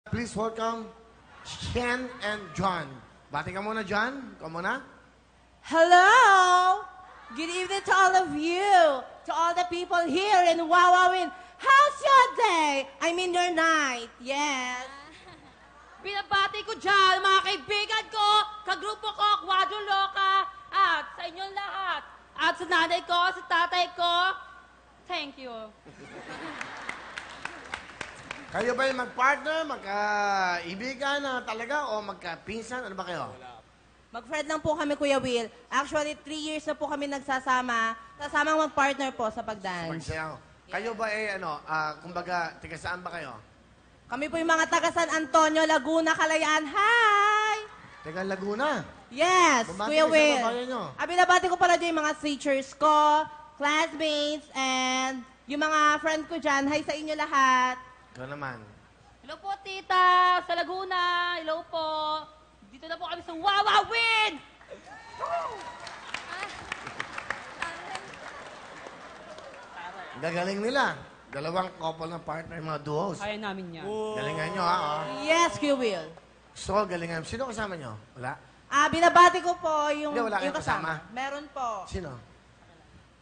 Please welcome Shen and John. Bati ka muna, John. Ikaw muna. Hello! Good evening to all of you, to all the people here in Wawawin. How's your day? I mean your night. Yes. Binabati ko dyan, mga kaibigan ko, kagrupo ko, Quadro Loca, at sa inyong lahat. At sa nanay ko, sa tatay ko, thank you. Kayo ba yung mag-partner, magka-ibigan na talaga o magka-pinsan? Ano ba kayo? Mag-friend lang po kami, Kuya Will. Actually, 3 years na po kami nagsasama. Kasamang mag-partner po sa pagdance. Pagsayaw. Kayo ba kumbaga, tiga saan ba kayo? Kami po yung mga taga San Antonio, Laguna, Kalayaan. Hi! Tiga Laguna. Yes, Bumati Kuya ka sa Will. babayan nyo. Binabati ko pala dyan yung mga teachers ko, classmates, and yung mga friend ko dyan. Hi sa inyo lahat. Ikaw naman. Hello po, tita, sa Laguna. Hello po. Dito na po kami sa Wawawin! Gagaling nila. Dalawang couple ng partner, mga duos. Kaya namin yan. Galingan nyo, ha? Oh. Yes, Kuya Will. So, galingan. Sino kasama nyo? Wala? Binabati ko po yung, Hindi, wala kayong yung kasama. kasama? Meron po. Sino?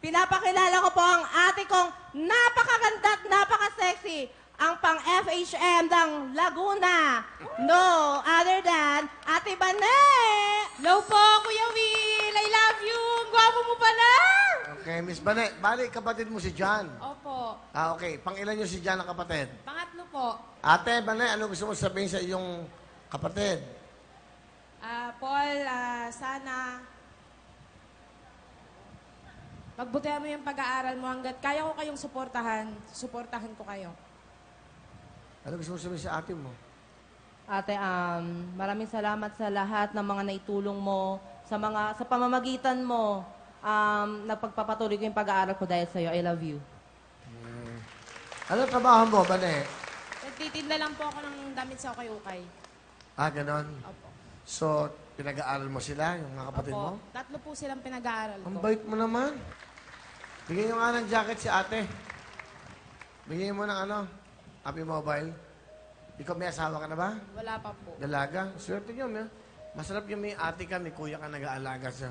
Pinapakilala ko po ang ate kong napakaganda at napaka-sexy. Ang pang-FHM ng Laguna. No other than Ate Bane. Hello po, Kuya Will. I love you. Ang gwapo mo pala. Okay, Miss Bane. Bali, kapatid mo si John. Opo. Okay. Pangilan nyo si John ang kapatid? Pangatlo po. Ate, Bane, ano gusto mo sabihin sa iyong kapatid? Paul, sana magbutihan mo yung pag-aaral mo hanggat kaya ko kayong suportahan ko kayo. Ano gusto mo sabihin sa ate mo? Ate, maraming salamat sa lahat ng mga naitulong mo, sa pamamagitan mo, napagpapatuloy ko yung pag-aaral ko dahil sa'yo. I love you. Ano trabaho mo, Bane? Nagtitinda lang po ako ng damit sa ukay-ukay. Ganon. Opo. So, pinag-aaral mo sila, yung mga kapatid Opo. mo? Tatlo po silang pinag-aaral Ang ko. bait mo naman. Bigyan nyo nga ng jacket si ate. Bigyan mo ng Happy Mobile. Ikaw may asawa ka na ba? Wala pa po. Dalaga? Swerte nyo, masarap yung may ate ka, may kuya ka nag-aalaga siya.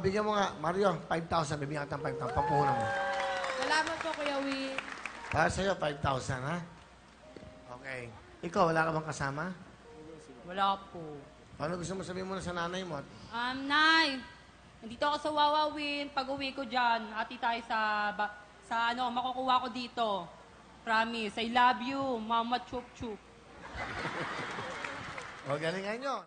Bigyan mo nga, Mario, 5,000. Bibigyan ka ng 5,000. Pampuhunan mo. Salamat po, Kuya Will. Para sa'yo, 5,000, ha? Okay. Ikaw, wala ka bang kasama? Wala po. Ano gusto mo sabihin muna sa nanay mo? Nay, nandito ako sa Wawawin. Pag-uwi ko dyan, ati tayo makukuha ko dito. Promise, I love you, Mama Chup Chup. O, galingan nyo.